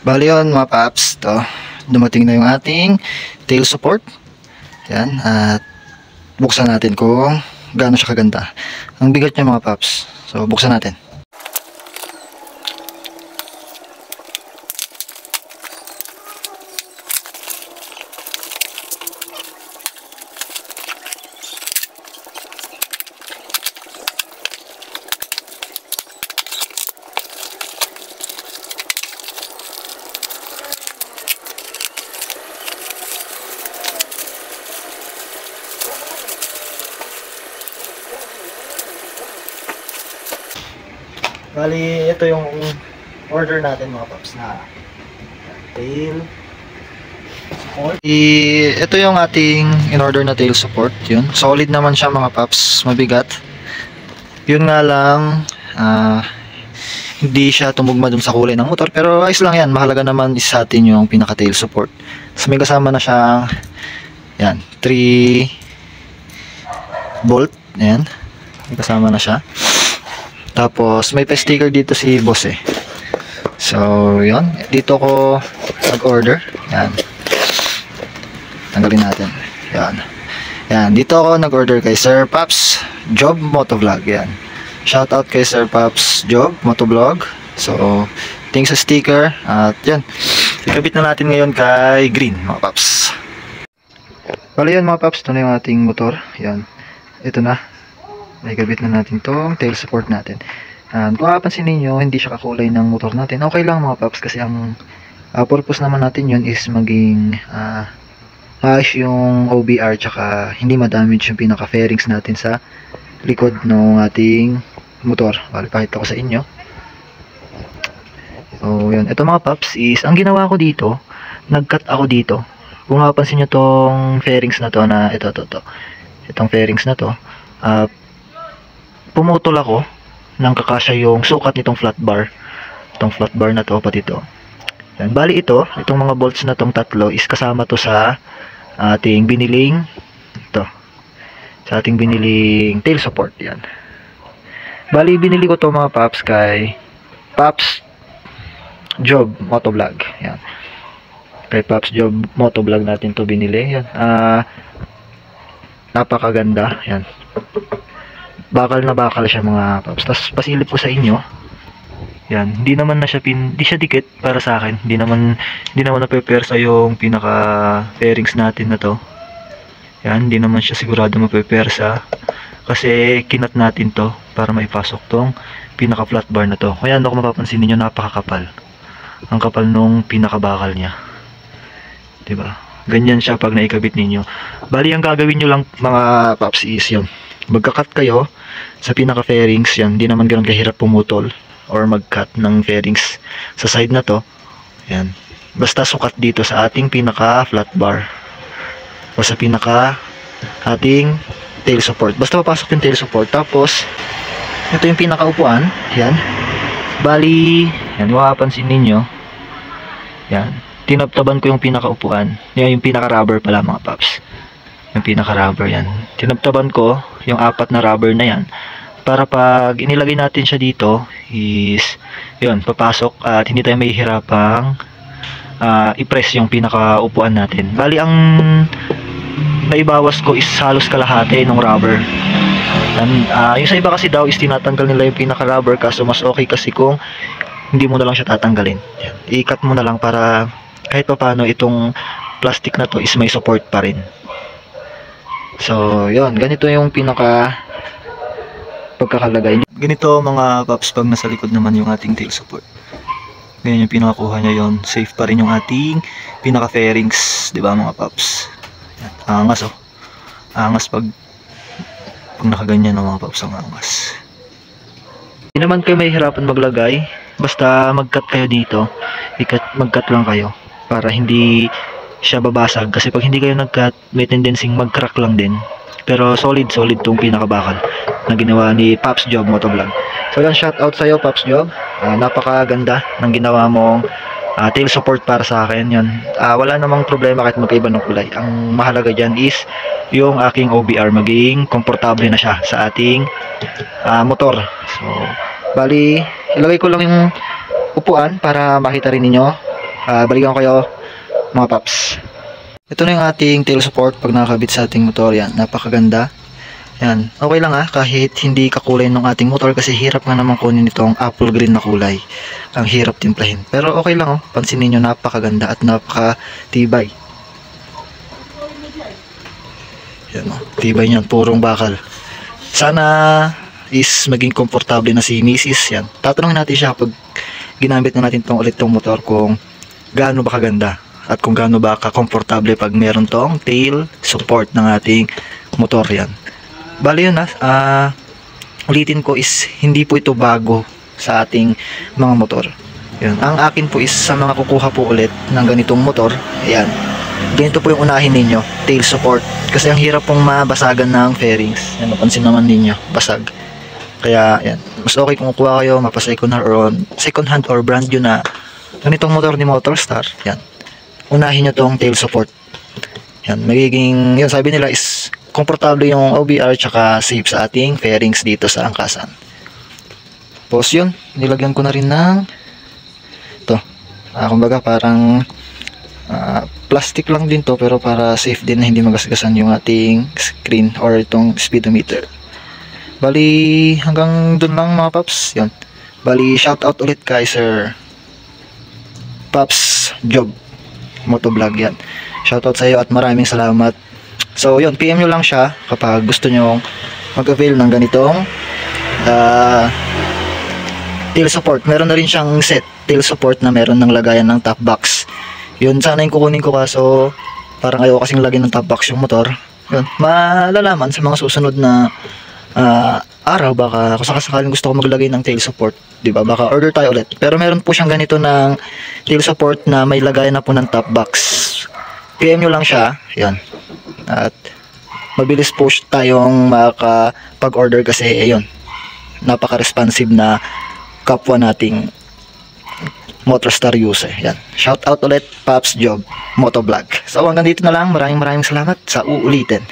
Bali yun mga paps, to dumating na yung ating tail support. Yan, at buksan natin kung gaano siya kaganda. Ang bigat niya mga paps, so buksan natin. Bali, ito yung order natin mga paps na tail support. Ito yung ating in-order na tail support. Yun. Solid naman siya mga paps. Mabigat. Yun nga lang, hindi siya tumugma dun sa kulay ng motor. Pero ayos lang yan. Mahalaga naman is sa atin yung pinaka-tail support. So may kasama na siyang yan, 3 bolt. Ayan. May kasama na siya. Tapos, may pa-sticker dito si boss eh. So, yun. Dito ko nag-order. Yan. Tanggalin natin. Yan. Yan. Dito ako nag-order kay Sir Paps Job Motovlog. Yan. Shoutout kay Sir Paps Job Motovlog. So, thanks sa sticker. At yan. Ikabit na natin ngayon kay Green, mga Paps. Bali yan mga Paps. Ito na yung ating motor. Yan. Ito na. Ikabit na natin tong tail support natin. Kung mapapansin ninyo, hindi siya kakulay ng motor natin. Okay lang mga paps kasi ang purpose naman natin yun is maging maayos yung OBR tsaka hindi ma-damage yung pinaka fairings natin sa likod ng ating motor. Bali, pakita ko sa inyo. So yun, ito mga paps is ang ginawa ko dito, nag-cut ako dito. Kung mapapansin nyo tong fairings na to na itong fairings na to, pumutol ako nang kakasya yung sukat nitong flat bar. Itong flat bar na to, pati ito. Yan. Bali ito, itong mga bolts na tong tatlo is kasama to sa ating biniling tail support. Yan. Bali binili ko to mga paps kay Paps Job Motovlog. Yan. Kay Paps Job Motovlog natin to binili. Yan. Napakaganda. Yan. Bakal na bakal siya mga paps. Tapos pasilip ko sa inyo. Yan, hindi naman na siya hindi siya dikit para sa akin. Hindi naman napepersa yung pinaka fairings natin na to. Yan, hindi naman siya sigurado mapepersa kasi kinat natin to para maipasok tong pinaka flat bar na to. Kaya ano kung mapapansin niyo, napakakapal. Ang kapal nung pinaka bakal niya. 'Di ba? Ganyan siya pag naikabit ninyo. Bali ang gagawin niyo lang mga paps is yun. Magka-cut kayo sa pinaka fairings. Yan, hindi naman ganoon kahirap pumutol or mag-cut ng fairings sa side na to. Yan, basta sukat dito sa ating pinaka flat bar o sa pinaka ating tail support. Basta papasok yung tail support. Tapos ito yung pinaka upuan. Yan, bali yan, mapapansin ninyo, yan, tinabtaban ko yung pinaka upuan. Yan yung pinaka rubber pala mga paps. Yung pinaka rubber yan, tinabtaban ko yung 4 na rubber na yan para pag inilagay natin siya dito is yun, papasok at hindi tayo mahihirapang i-press yung pinaka upuan natin. Bali ang naibawas ko is halos kalahati ng rubber. Yung sa iba kasi daw is tinatanggal nila yung pinaka rubber, kaso mas okay kasi kung hindi mo na lang siya tatanggalin. I-cut mo na lang para kahit pa paano itong plastic na to is may support pa rin. So, yun. Ganito yung pinaka pagkakalagay. Ganito mga paps pag nasa likod naman yung ating tail support. Ganyan yung pinakakuha niya yon. Safe pa rin yung ating pinaka fairings. Diba mga paps? Yan. Angas oh. Angas pag nakaganyan ng mga paps, ang angas. Hindi naman kayo mahihirapan maglagay. Basta mag-cut kayo dito. Mag-cut lang kayo. Para hindi siya babasag, kasi pag hindi kayo nag-cut may tendency mag-crack lang din. Pero solid tong pinakabakal na ginawa ni Paps Job Motovlog. So yan, shout out sa iyo Paps Job. Napakaganda ng ginawa mong tail support para sa akin. Yan, wala namang problema kahit magkaiba ng kulay. Ang mahalaga dyan is yung aking OBR maging komportable na siya sa ating motor. So bali ilagay ko lang yung upuan para makita rin ninyo Balikan ko kayo mga paps. Ito na yung ating tail support pag nakakabit sa ating motor. Yan, napakaganda. Yan, okay lang kahit hindi kakulay ng ating motor kasi hirap nga naman kunin itong apple green na kulay. Ang hirap timplahin. Pero okay lang pansinin nyo, napakaganda at napakatibay. Yan tibay niyan, purong bakal. Sana is maging komportable na si Mrs. Yan. Tatanungin natin siya pag ginamit na natin ulit tong motor kung gaano ba kaganda at kung gaano ba ka-komportable pag meron tong tail support ng ating motor. Yan. Bali yun ulitin ko is hindi po ito bago sa ating mga motor. Yun. Ang akin po is sa mga kukuha po ulit ng ganitong motor, ayan, ganito po yung unahin ninyo, tail support. Kasi ang hirap pong mabasagan ng fairings. Yan, napansin naman ninyo, basag. Kaya yan, mas okay kung kukuha kayo mapa second hand or brand new na ganitong motor ni Motorstar. Yan, unahin nyo tong tail support. Yan, magiging, yun sabi nila is komportable yung OBR tsaka safe sa ating fairings dito sa angkasan. Tapos yun, nilagyan ko na rin ng ito. Kumbaga parang plastic lang din to pero para safe din na hindi magasgasan yung ating screen or itong speedometer. Bali hanggang dun lang mga paps. Yun. Bali shoutout ulit kay Sir Paps Job Motovlog. Yan. Shoutout sa iyo at maraming salamat. So yun, PM nyo lang siya kapag gusto nyo mag-avail ng ganitong tail support. Meron na rin siyang set tail support na meron ng lagayan ng top box. Yun, sana yung kukunin ko kaso parang ayaw kasing lagyan ng top box yung motor. Yun, malalaman sa mga susunod na araw baka kung sakasakaling gusto ko maglagay ng tail support, di ba? Baka order tayo ulit. Pero meron po siyang ganito ng tail support na may lagayan na po ng top box. PM nyo lang siya. Yan. At mabilis po tayong makapag-order kasi ayun, napaka-responsive na kapwa nating Motorstar user. Yan. Shout out ulit Paps Job Motovlog. So hanggang dito na lang. Maraming salamat sa uulitin.